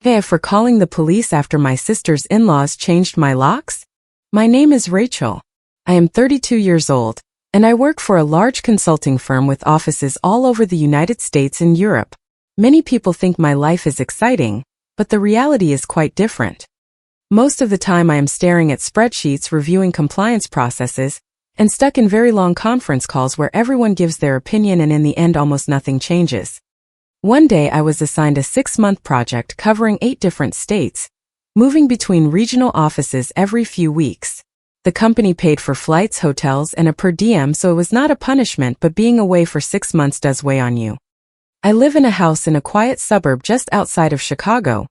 For calling the police after my sister's in-laws changed my locks? My name is Rachel. I am 32 years old, and I work for a large consulting firm with offices all over the United States and Europe. Many people think my life is exciting, but the reality is quite different. Most of the time I am staring at spreadsheets, reviewing compliance processes, and stuck in very long conference calls where everyone gives their opinion and in the end almost nothing changes. One day I was assigned a 6-month project covering 8 different states, moving between regional offices every few weeks. The company paid for flights, hotels, and a per diem, so it was not a punishment, but being away for 6 months does weigh on you. I live in a house in a quiet suburb just outside of Chicago,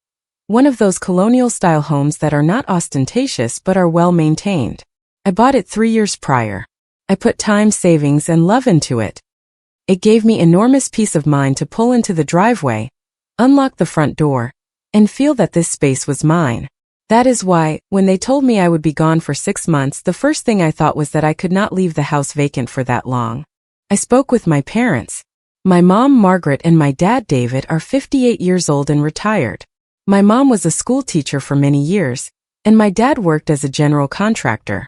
one of those colonial-style homes that are not ostentatious but are well-maintained. I bought it 3 years prior. I put time, savings, and love into it. It gave me enormous peace of mind to pull into the driveway, unlock the front door, and feel that this space was mine. That is why, when they told me I would be gone for 6 months, the first thing I thought was that I could not leave the house vacant for that long. I spoke with my parents. My mom, Margaret, and my dad, David, are 58 years old and retired. My mom was a school teacher for many years, and my dad worked as a general contractor.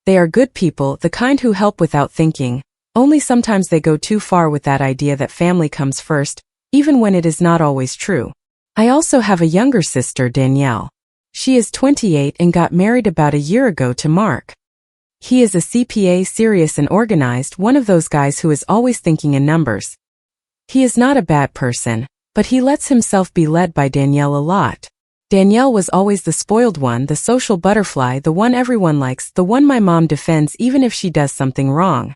They are good people, the kind who help without thinking. Only sometimes they go too far with that idea that family comes first, even when it is not always true. I also have a younger sister, Danielle. She is 28 and got married about a year ago to Mark. He is a CPA, serious and organized, one of those guys who is always thinking in numbers. He is not a bad person, but he lets himself be led by Danielle a lot. Danielle was always the spoiled one, the social butterfly, the one everyone likes, the one my mom defends even if she does something wrong.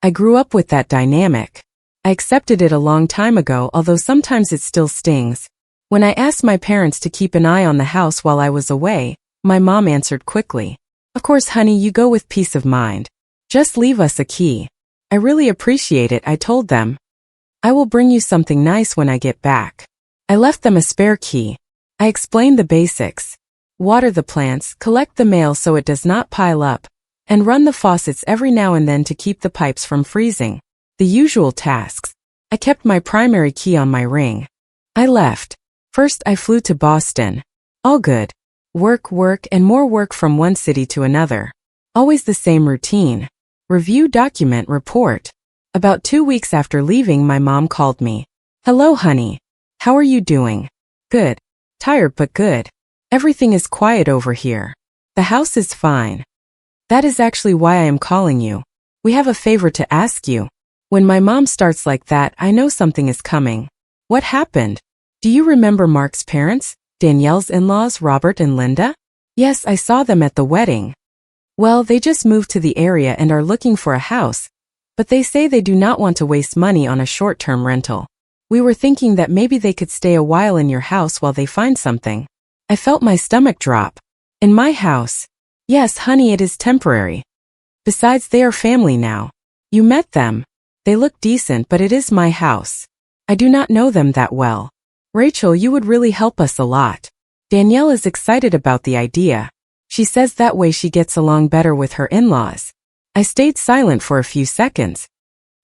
I grew up with that dynamic. I accepted it a long time ago, although sometimes it still stings. When I asked my parents to keep an eye on the house while I was away, my mom answered quickly, "Of course, honey, you go with peace of mind. Just leave us a key." I really appreciate it, I told them. I will bring you something nice when I get back. I left them a spare key. I explained the basics. Water the plants, collect the mail so it does not pile up, and run the faucets every now and then to keep the pipes from freezing. The usual tasks. I kept my primary key on my ring. I left. First I flew to Boston. All good. Work, and more work from one city to another. Always the same routine. Review, document, report. About 2 weeks after leaving, my mom called me. "Hello, honey. How are you doing?" "Good. Tired but good. Everything is quiet over here. The house is fine." "That is actually why I am calling you. We have a favor to ask you." When my mom starts like that, I know something is coming. What happened? Do you remember Mark's parents, Danielle's in-laws, Robert and Linda? Yes, I saw them at the wedding. Well, they just moved to the area and are looking for a house, but they say they do not want to waste money on a short-term rental. We were thinking that maybe they could stay a while in your house while they find something. I felt my stomach drop. In my house? Yes, honey, it is temporary. Besides, they are family now. You met them. They look decent, but it is my house. I do not know them that well. Rachel, you would really help us a lot. Danielle is excited about the idea. She says that way she gets along better with her in-laws. I stayed silent for a few seconds.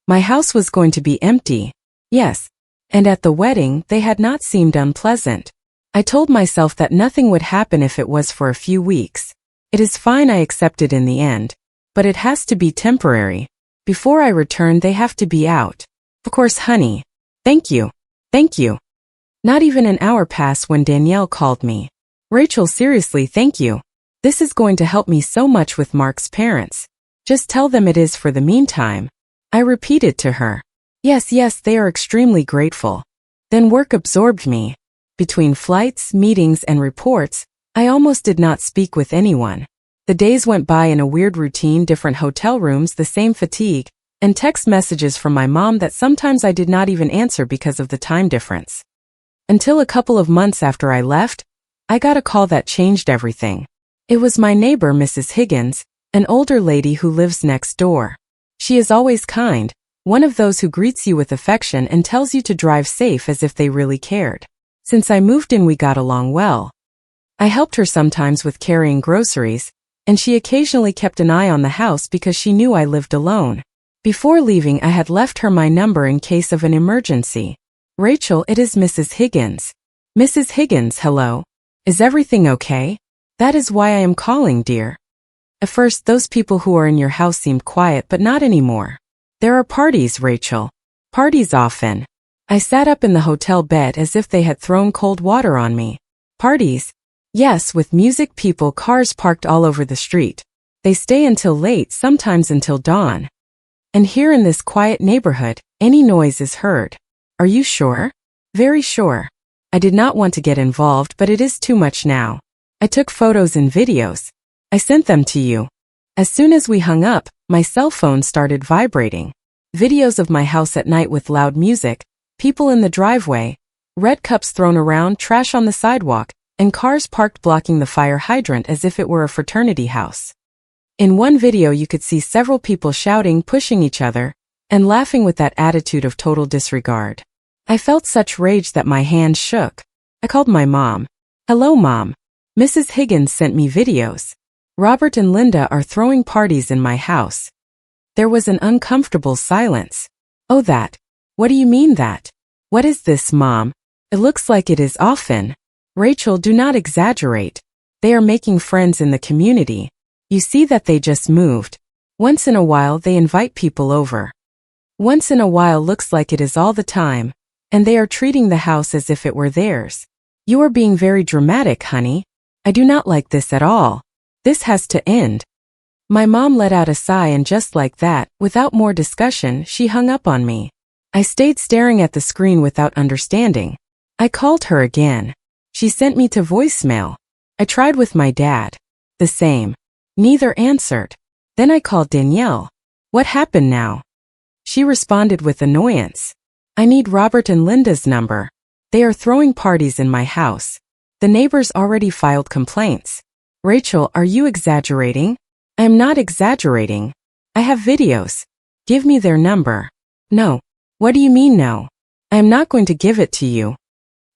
My house was going to be empty. Yes. And at the wedding, they had not seemed unpleasant. I told myself that nothing would happen if it was for a few weeks. It is fine, I accepted in the end. But it has to be temporary. Before I return, they have to be out. Of course, honey. Thank you. Thank you. Not even an hour passed when Danielle called me. Rachel, seriously, thank you. This is going to help me so much with Mark's parents. Just tell them it is for the meantime. I repeated to her. Yes, they are extremely grateful. Then work absorbed me. Between flights, meetings, and reports, I almost did not speak with anyone. The days went by in a weird routine, different hotel rooms, the same fatigue, and text messages from my mom that sometimes I did not even answer because of the time difference. Until a couple of months after I left, I got a call that changed everything. It was my neighbor, Mrs. Higgins, an older lady who lives next door. She is always kind, one of those who greets you with affection and tells you to drive safe as if they really cared. Since I moved in, we got along well. I helped her sometimes with carrying groceries, and she occasionally kept an eye on the house because she knew I lived alone. Before leaving, I had left her my number in case of an emergency. Rachel, it is Mrs. Higgins. Mrs. Higgins, hello. Is everything okay? That is why I am calling, dear. At first, those people who are in your house seemed quiet, but not anymore. There are parties, Rachel. Parties often. I sat up in the hotel bed as if they had thrown cold water on me. Parties? Yes, with music, people, cars parked all over the street. They stay until late, sometimes until dawn. And here in this quiet neighborhood, any noise is heard. Are you sure? Very sure. I did not want to get involved, but it is too much now. I took photos and videos. I sent them to you. As soon as we hung up, my cell phone started vibrating. Videos of my house at night with loud music, people in the driveway, red cups thrown around, trash on the sidewalk, and cars parked blocking the fire hydrant as if it were a fraternity house. In one video you could see several people shouting, pushing each other, and laughing with that attitude of total disregard. I felt such rage that my hands shook. I called my mom. Hello, Mom. Mrs. Higgins sent me videos. Robert and Linda are throwing parties in my house. There was an uncomfortable silence. Oh, that. What do you mean that? What is this, Mom? It looks like it is often. Rachel, do not exaggerate. They are making friends in the community. You see that they just moved. Once in a while they invite people over. Once in a while looks like it is all the time, and they are treating the house as if it were theirs. You are being very dramatic, honey. I do not like this at all. This has to end. My mom let out a sigh, and just like that, without more discussion, she hung up on me. I stayed staring at the screen without understanding. I called her again. She sent me to voicemail. I tried with my dad. The same. Neither answered. Then I called Danielle. What happened now? She responded with annoyance. I need Robert and Linda's number. They are throwing parties in my house. The neighbors already filed complaints. Rachel, are you exaggerating? I am not exaggerating. I have videos. Give me their number. No. What do you mean no? I am not going to give it to you.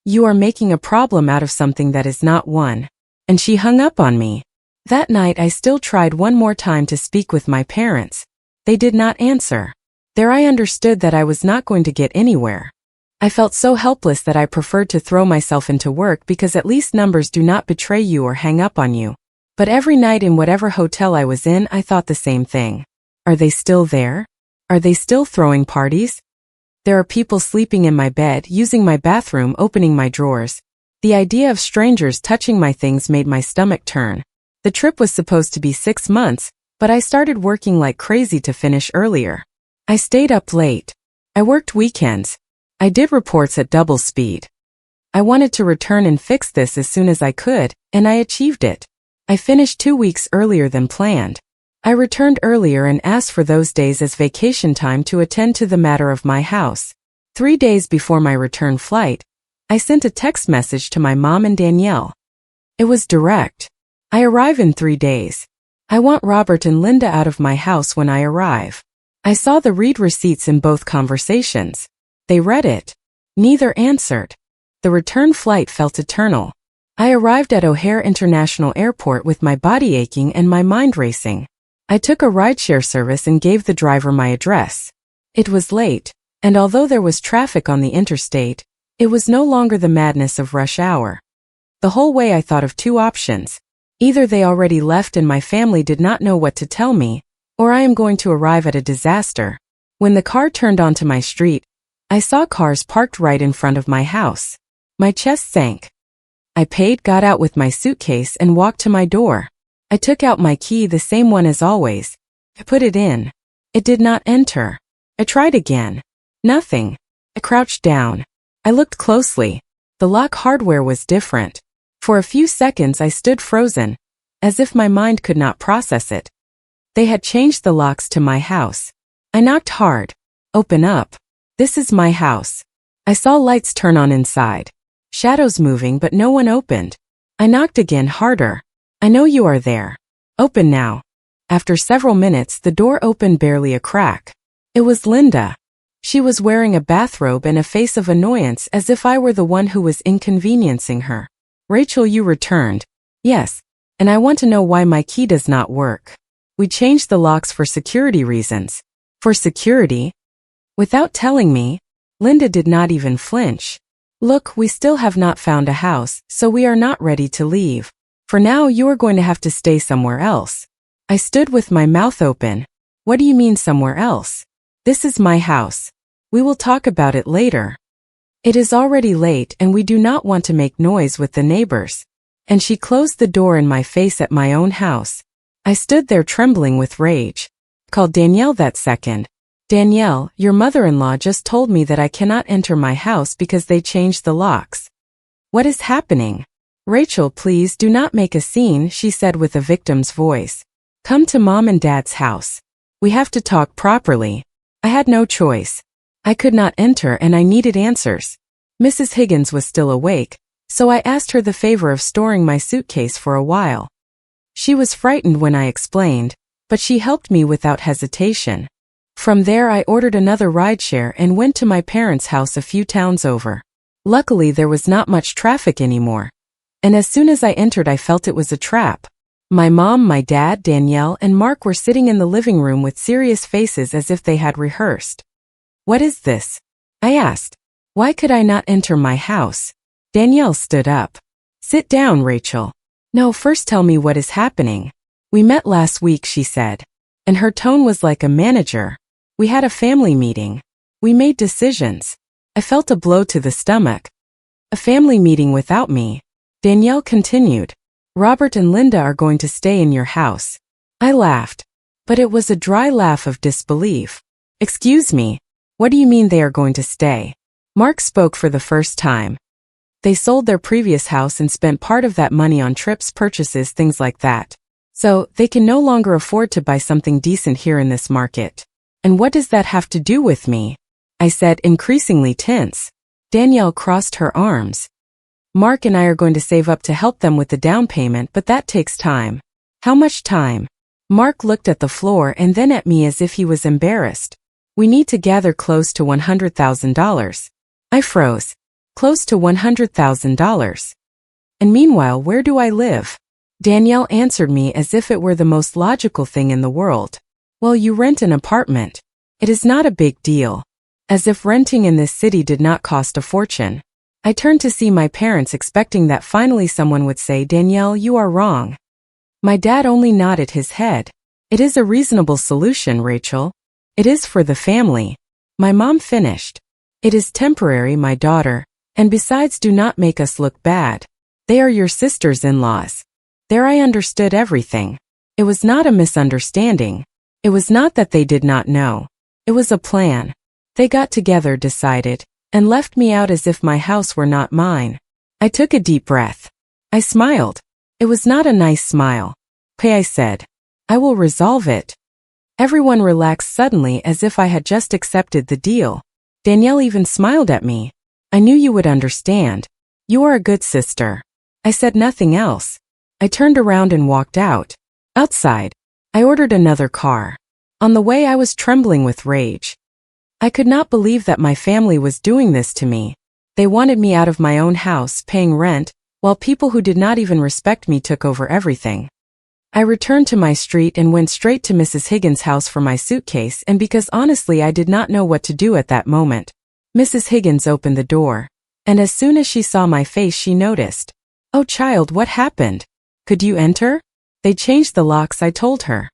You are making a problem out of something that is not one. And she hung up on me. That night I still tried one more time to speak with my parents. They did not answer. There I understood that I was not going to get anywhere. I felt so helpless that I preferred to throw myself into work, because at least numbers do not betray you or hang up on you. But every night in whatever hotel I was in, I thought the same thing. Are they still there? Are they still throwing parties? There are people sleeping in my bed, using my bathroom, opening my drawers. The idea of strangers touching my things made my stomach turn. The trip was supposed to be 6 months, but I started working like crazy to finish earlier. I stayed up late. I worked weekends. I did reports at double speed. I wanted to return and fix this as soon as I could, and I achieved it. I finished 2 weeks earlier than planned. I returned earlier and asked for those days as vacation time to attend to the matter of my house. 3 days before my return flight, I sent a text message to my mom and Danielle. It was direct. I arrive in 3 days. I want Robert and Linda out of my house when I arrive. I saw the read receipts in both conversations. They read it. Neither answered. The return flight felt eternal. I arrived at O'Hare International Airport with my body aching and my mind racing. I took a rideshare service and gave the driver my address. It was late, and although there was traffic on the interstate, it was no longer the madness of rush hour. The whole way I thought of 2 options. Either they already left and my family did not know what to tell me, or I am going to arrive at a disaster. When the car turned onto my street, I saw cars parked right in front of my house. My chest sank. I paid, got out with my suitcase, and walked to my door. I took out my key, the same one as always. I put it in. It did not enter. I tried again. Nothing. I crouched down. I looked closely. The lock hardware was different. For a few seconds I stood frozen, as if my mind could not process it. They had changed the locks to my house. I knocked hard. Open up. This is my house. I saw lights turn on inside. Shadows moving, but no one opened. I knocked again, harder. I know you are there. Open now. After several minutes, the door opened, barely a crack. It was Linda. She was wearing a bathrobe and a face of annoyance, as if I were the one who was inconveniencing her. Rachel, you returned. Yes. And I want to know why my key does not work. We changed the locks for security reasons. For security? Without telling me, Linda did not even flinch. Look, we still have not found a house, so we are not ready to leave. For now, you are going to have to stay somewhere else. I stood with my mouth open. What do you mean somewhere else? This is my house. We will talk about it later. It is already late and we do not want to make noise with the neighbors. And she closed the door in my face at my own house. I stood there trembling with rage. Called Danielle that second. Danielle, your mother-in-law just told me that I cannot enter my house because they changed the locks. What is happening? Rachel, please do not make a scene, she said with a victim's voice. Come to Mom and Dad's house. We have to talk properly. I had no choice. I could not enter and I needed answers. Mrs. Higgins was still awake, so I asked her the favor of storing my suitcase for a while. She was frightened when I explained, but she helped me without hesitation. From there I ordered another rideshare and went to my parents' house a few towns over. Luckily there was not much traffic anymore. And as soon as I entered I felt it was a trap. My mom, my dad, Danielle, and Mark were sitting in the living room with serious faces as if they had rehearsed. What is this? I asked. Why could I not enter my house? Danielle stood up. Sit down, Rachel. No, first tell me what is happening. We met last week, she said. And her tone was like a manager. We had a family meeting. We made decisions. I felt a blow to the stomach. A family meeting without me. Danielle continued. Robert and Linda are going to stay in your house. I laughed. But it was a dry laugh of disbelief. Excuse me. What do you mean they are going to stay? Mark spoke for the first time. They sold their previous house and spent part of that money on trips, purchases, things like that. So, they can no longer afford to buy something decent here in this market. And what does that have to do with me? I said, increasingly tense. Danielle crossed her arms. Mark and I are going to save up to help them with the down payment, but that takes time. How much time? Mark looked at the floor and then at me as if he was embarrassed. We need to gather close to $100,000. I froze. Close to $100,000. And meanwhile, where do I live? Danielle answered me as if it were the most logical thing in the world. Well, you rent an apartment. It is not a big deal. As if renting in this city did not cost a fortune. I turned to see my parents, expecting that finally someone would say, Danielle, you are wrong. My dad only nodded his head. It is a reasonable solution, Rachel. It is for the family. My mom finished. It is temporary, my daughter, and besides, do not make us look bad. They are your sisters-in-laws. There I understood everything. It was not a misunderstanding. It was not that they did not know. It was a plan. They got together, decided, and left me out as if my house were not mine. I took a deep breath. I smiled. It was not a nice smile. Okay, I said. I will resolve it. Everyone relaxed suddenly as if I had just accepted the deal. Danielle even smiled at me. I knew you would understand. You are a good sister. I said nothing else. I turned around and walked out. Outside, I ordered another car. On the way I was trembling with rage. I could not believe that my family was doing this to me. They wanted me out of my own house, paying rent, while people who did not even respect me took over everything. I returned to my street and went straight to Mrs. Higgins' house for my suitcase, and because honestly I did not know what to do at that moment. Mrs. Higgins opened the door, and as soon as she saw my face she noticed. Oh child, what happened? Could you enter? They changed the locks, I told her.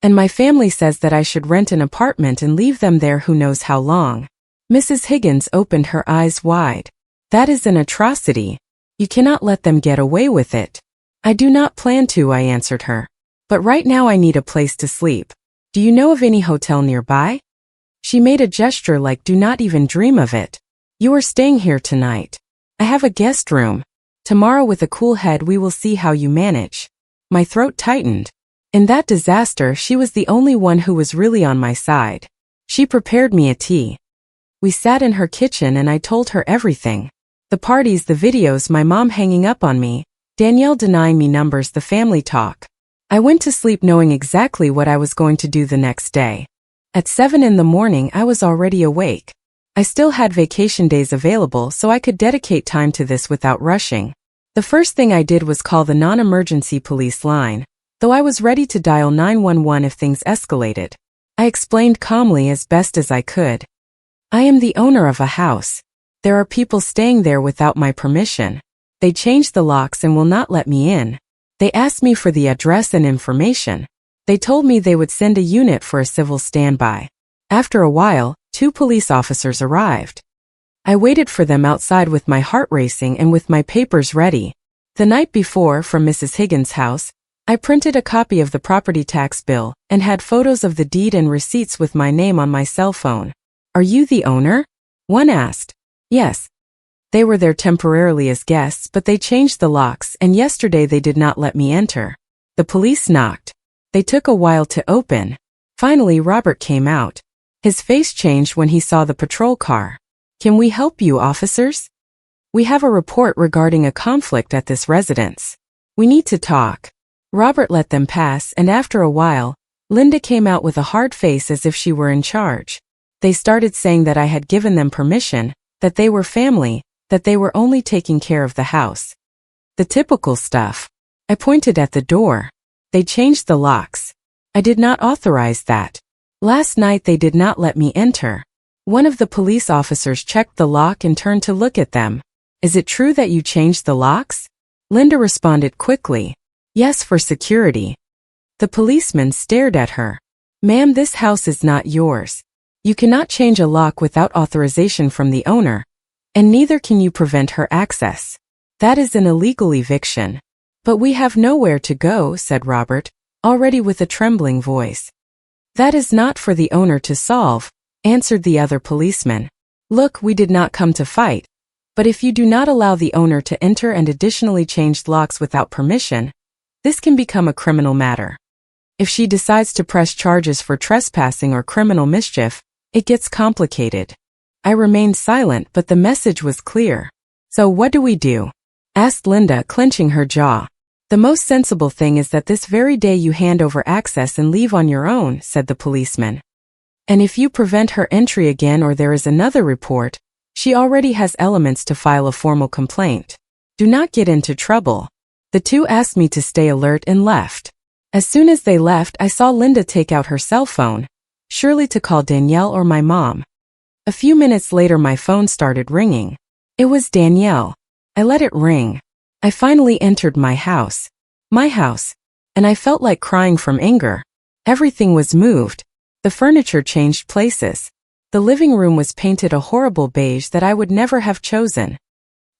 And my family says that I should rent an apartment and leave them there who knows how long. Mrs. Higgins opened her eyes wide. That is an atrocity. You cannot let them get away with it. I do not plan to, I answered her. But right now I need a place to sleep. Do you know of any hotel nearby? She made a gesture like do not even dream of it. You are staying here tonight. I have a guest room. Tomorrow with a cool head we will see how you manage. My throat tightened. In that disaster she was the only one who was really on my side. She prepared me a tea. We sat in her kitchen and I told her everything. The parties, the videos, my mom hanging up on me, Danielle denying me numbers, the family talk. I went to sleep knowing exactly what I was going to do the next day. At 7 in the morning I was already awake. I still had vacation days available so I could dedicate time to this without rushing. The first thing I did was call the non-emergency police line, though I was ready to dial 911 if things escalated. I explained calmly as best as I could. I am the owner of a house. There are people staying there without my permission. They changed the locks and will not let me in. They asked me for the address and information. They told me they would send a unit for a civil standby. After a while, 2 police officers arrived. I waited for them outside with my heart racing and with my papers ready. The night before, from Mrs. Higgins' house, I printed a copy of the property tax bill and had photos of the deed and receipts with my name on my cell phone. Are you the owner? One asked. Yes. They were there temporarily as guests, but they changed the locks, and yesterday they did not let me enter. The police knocked. They took a while to open. Finally, Robert came out. His face changed when he saw the patrol car. Can we help you, officers? We have a report regarding a conflict at this residence. We need to talk. Robert let them pass, and after a while, Linda came out with a hard face as if she were in charge. They started saying that I had given them permission, that they were family, that they were only taking care of the house. The typical stuff. I pointed at the door. They changed the locks. I did not authorize that. Last night they did not let me enter. One of the police officers checked the lock and turned to look at them. Is it true that you changed the locks? Linda responded quickly. Yes, for security. The policeman stared at her. Ma'am, this house is not yours. You cannot change a lock without authorization from the owner, and neither can you prevent her access. That is an illegal eviction. But we have nowhere to go, said Robert, already with a trembling voice. That is not for the owner to solve, answered the other policeman. Look, we did not come to fight, but if you do not allow the owner to enter and additionally change locks without permission, this can become a criminal matter. If she decides to press charges for trespassing or criminal mischief, it gets complicated. I remained silent, but the message was clear. So what do we do? Asked Linda, clenching her jaw. The most sensible thing is that this very day you hand over access and leave on your own, said the policeman. And if you prevent her entry again or there is another report, she already has elements to file a formal complaint. Do not get into trouble. The 2 asked me to stay alert and left. As soon as they left, I saw Linda take out her cell phone, surely to call Danielle or my mom. A few minutes later my phone started ringing. It was Danielle. I let it ring. I finally entered my house, and I felt like crying from anger. Everything was moved. The furniture changed places. The living room was painted a horrible beige that I would never have chosen.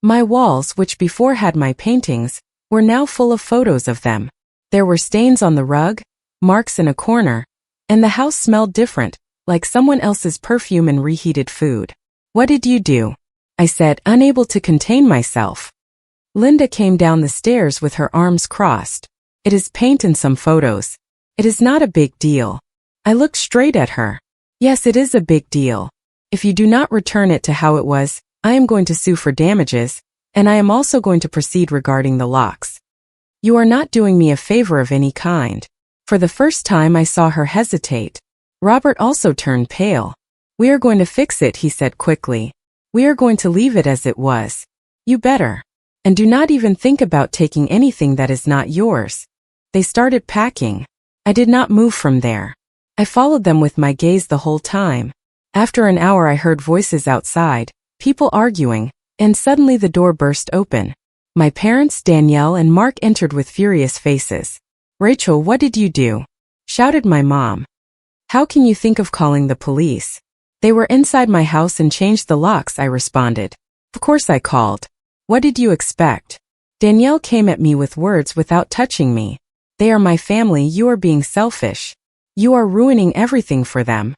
My walls, which before had my paintings, were now full of photos of them. There were stains on the rug, marks in a corner, and the house smelled different, like someone else's perfume and reheated food. What did you do? I said, unable to contain myself. Linda came down the stairs with her arms crossed. It is paint and some photos. It is not a big deal. I looked straight at her. Yes, it is a big deal. If you do not return it to how it was, I am going to sue for damages, and I am also going to proceed regarding the locks. You are not doing me a favor of any kind. For the first time I saw her hesitate. Robert also turned pale. We are going to fix it, he said quickly. We are going to leave it as it was. You better. And do not even think about taking anything that is not yours. They started packing. I did not move from there. I followed them with my gaze the whole time. After an hour I heard voices outside, people arguing, and suddenly the door burst open. My parents, Danielle and Mark entered with furious faces. Rachel, what did you do? Shouted my mom. How can you think of calling the police? They were inside my house and changed the locks, I responded. Of course I called. What did you expect? Danielle came at me with words without touching me. They are my family, you are being selfish. You are ruining everything for them.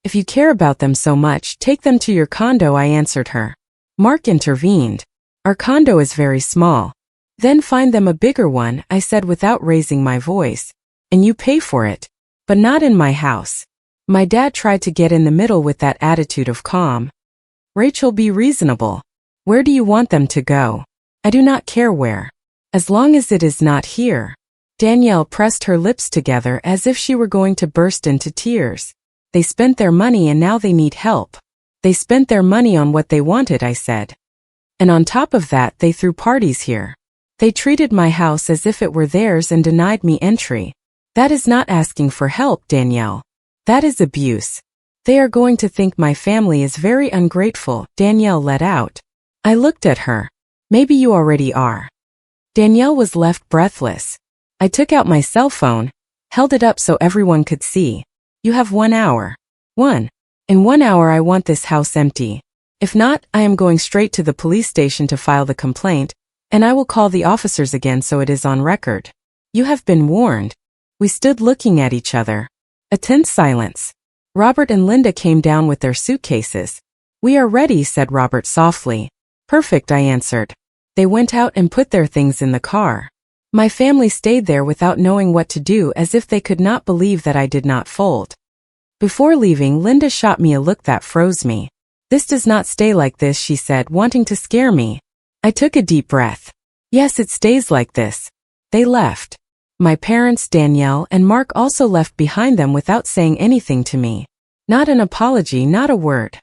If you care about them so much, take them to your condo, I answered her. Mark intervened. Our condo is very small. Then find them a bigger one, I said without raising my voice. And you pay for it. But not in my house. My dad tried to get in the middle with that attitude of calm. Rachel, be reasonable. Where do you want them to go? I do not care where. As long as it is not here. Danielle pressed her lips together as if she were going to burst into tears. They spent their money and now they need help. They spent their money on what they wanted, I said. And on top of that, they threw parties here. They treated my house as if it were theirs and denied me entry. That is not asking for help, Danielle. That is abuse. They are going to think my family is very ungrateful, Danielle let out. I looked at her. Maybe you already are. Danielle was left breathless. I took out my cell phone, held it up so everyone could see. You have 1 hour. In 1 hour I want this house empty. If not, I am going straight to the police station to file the complaint, and I will call the officers again so it is on record. You have been warned. We stood looking at each other. A tense silence. Robert and Linda came down with their suitcases. We are ready, said Robert softly. Perfect, I answered. They went out and put their things in the car. My family stayed there without knowing what to do, as if they could not believe that I did not fold. Before leaving, Linda shot me a look that froze me. This does not stay like this, she said, wanting to scare me. I took a deep breath. Yes, it stays like this. They left. My parents, Danielle and Mark, also left behind them without saying anything to me. Not an apology, not a word.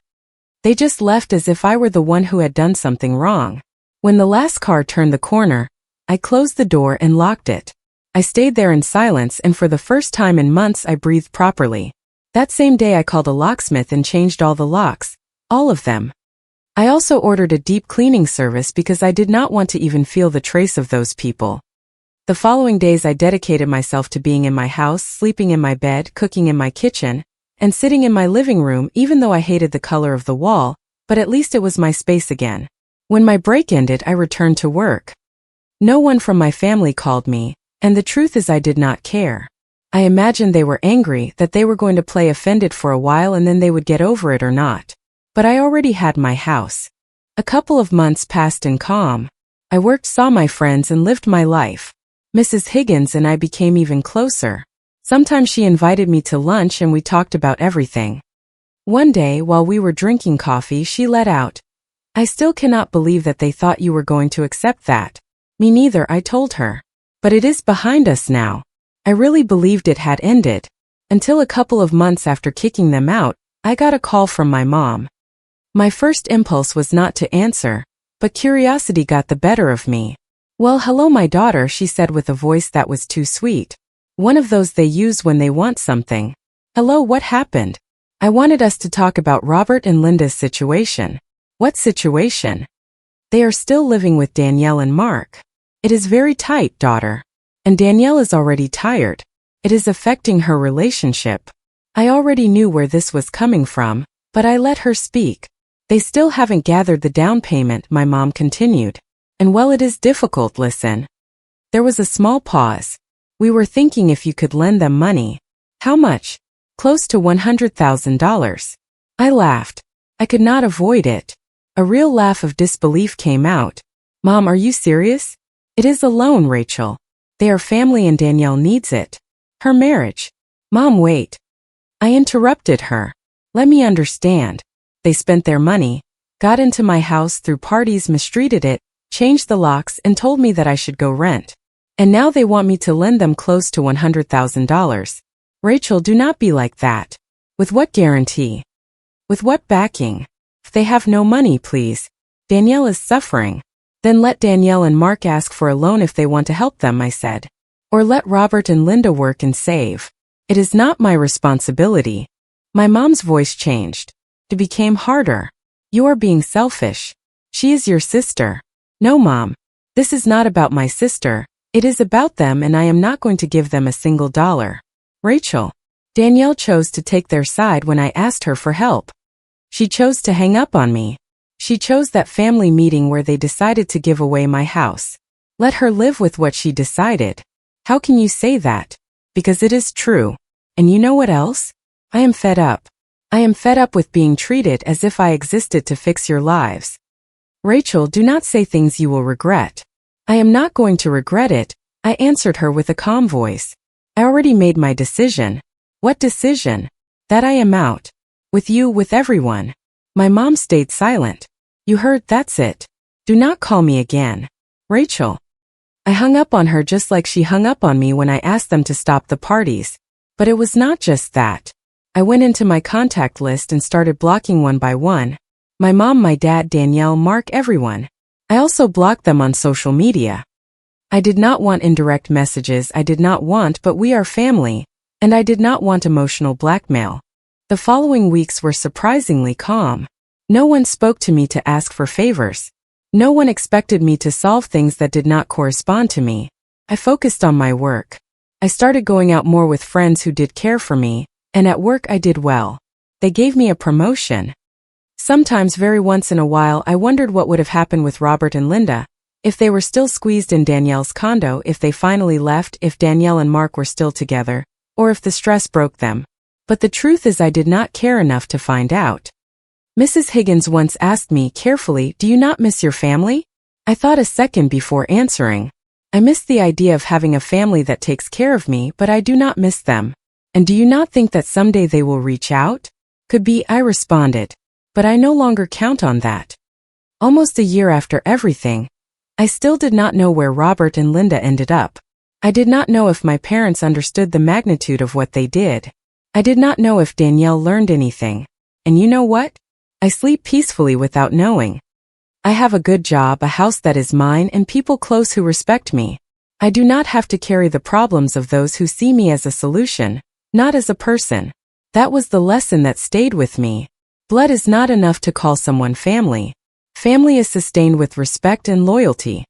They just left as if I were the one who had done something wrong. When the last car turned the corner, I closed the door and locked it. I stayed there in silence, and for the first time in months I breathed properly. That same day I called a locksmith and changed all the locks, all of them. I also ordered a deep cleaning service because I did not want to even feel the trace of those people. The following days I dedicated myself to being in my house, sleeping in my bed, cooking in my kitchen, and sitting in my living room, even though I hated the color of the wall, but at least it was my space again. When my break ended, I returned to work. No one from my family called me, and the truth is I did not care. I imagined they were angry, that they were going to play offended for a while and then they would get over it or not. But I already had my house. A couple of months passed in calm. I worked, saw my friends, and lived my life. Mrs. Higgins and I became even closer. Sometimes she invited me to lunch and we talked about everything. One day, while we were drinking coffee, she let out, I still cannot believe that they thought you were going to accept that. Me neither, I told her. But it is behind us now. I really believed it had ended. Until a couple of months after kicking them out, I got a call from my mom. My first impulse was not to answer, but curiosity got the better of me. Well, hello, my daughter, she said with a voice that was too sweet. One of those they use when they want something. Hello, what happened? I wanted us to talk about Robert and Linda's situation. What situation? They are still living with Danielle and Mark. It is very tight, daughter. And Danielle is already tired. It is affecting her relationship. I already knew where this was coming from, but I let her speak. They still haven't gathered the down payment, my mom continued. And well, it is difficult, listen. There was a small pause. We were thinking if you could lend them money. How much? Close to $100,000. I laughed. I could not avoid it. A real laugh of disbelief came out. Mom, are you serious? It is a loan, Rachel. They are family and Danielle needs it. Her marriage. Mom, wait. I interrupted her. Let me understand. They spent their money, got into my house through parties, mistreated it, changed the locks, and told me that I should go rent. And now they want me to lend them close to $100,000. Rachel, do not be like that. With what guarantee? With what backing? If they have no money, please. Danielle is suffering. Then let Danielle and Mark ask for a loan if they want to help them, I said. Or let Robert and Linda work and save. It is not my responsibility. My mom's voice changed. It became harder. You are being selfish. She is your sister. No, Mom. This is not about my sister. It is about them, and I am not going to give them a single dollar. Rachel. Danielle chose to take their side when I asked her for help. She chose to hang up on me. She chose that family meeting where they decided to give away my house. Let her live with what she decided. How can you say that? Because it is true. And you know what else? I am fed up. I am fed up with being treated as if I existed to fix your lives. Rachel, do not say things you will regret. I am not going to regret it, I answered her with a calm voice. I already made my decision. What decision? That I am out. With you, with everyone. My mom stayed silent. You heard, that's it. Do not call me again. Rachel. I hung up on her just like she hung up on me when I asked them to stop the parties. But it was not just that. I went into my contact list and started blocking one by one. My mom, my dad, Danielle, Mark, everyone. I also blocked them on social media. I did not want indirect messages, I did not want, but we are family, and I did not want emotional blackmail. The following weeks were surprisingly calm. No one spoke to me to ask for favors. No one expected me to solve things that did not correspond to me. I focused on my work. I started going out more with friends who did care for me, and at work I did well. They gave me a promotion. Sometimes, very once in a while, I wondered what would have happened with Robert and Linda, if they were still squeezed in Danielle's condo, if they finally left, if Danielle and Mark were still together, or if the stress broke them. But the truth is I did not care enough to find out. Mrs. Higgins once asked me carefully, "Do you not miss your family?" I thought a second before answering. I miss the idea of having a family that takes care of me, but I do not miss them. And do you not think that someday they will reach out? Could be, I responded. But I no longer count on that. Almost a year after everything, I still did not know where Robert and Linda ended up. I did not know if my parents understood the magnitude of what they did. I did not know if Danielle learned anything. And you know what? I sleep peacefully without knowing. I have a good job, a house that is mine, and people close who respect me. I do not have to carry the problems of those who see me as a solution, not as a person. That was the lesson that stayed with me. Blood is not enough to call someone family. Family is sustained with respect and loyalty.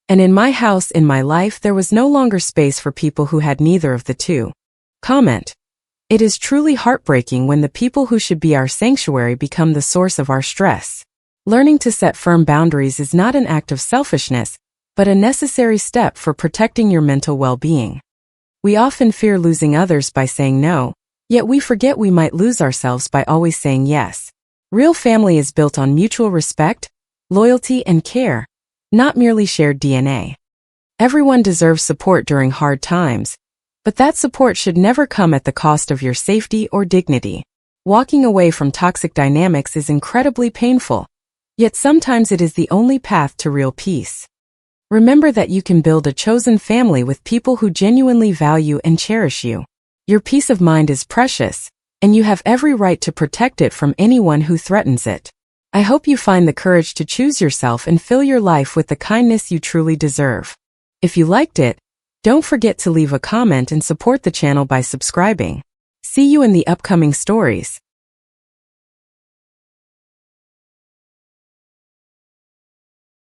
And in my house, in my life, there was no longer space for people who had neither of the two. Comment. It is truly heartbreaking when the people who should be our sanctuary become the source of our stress. Learning to set firm boundaries is not an act of selfishness, but a necessary step for protecting your mental well-being. We often fear losing others by saying no, yet we forget we might lose ourselves by always saying yes. Real family is built on mutual respect, loyalty, and care, not merely shared DNA. Everyone deserves support during hard times, but that support should never come at the cost of your safety or dignity. Walking away from toxic dynamics is incredibly painful, yet sometimes it is the only path to real peace. Remember that you can build a chosen family with people who genuinely value and cherish you. Your peace of mind is precious, and you have every right to protect it from anyone who threatens it. I hope you find the courage to choose yourself and fill your life with the kindness you truly deserve. If you liked it, don't forget to leave a comment and support the channel by subscribing. See you in the upcoming stories.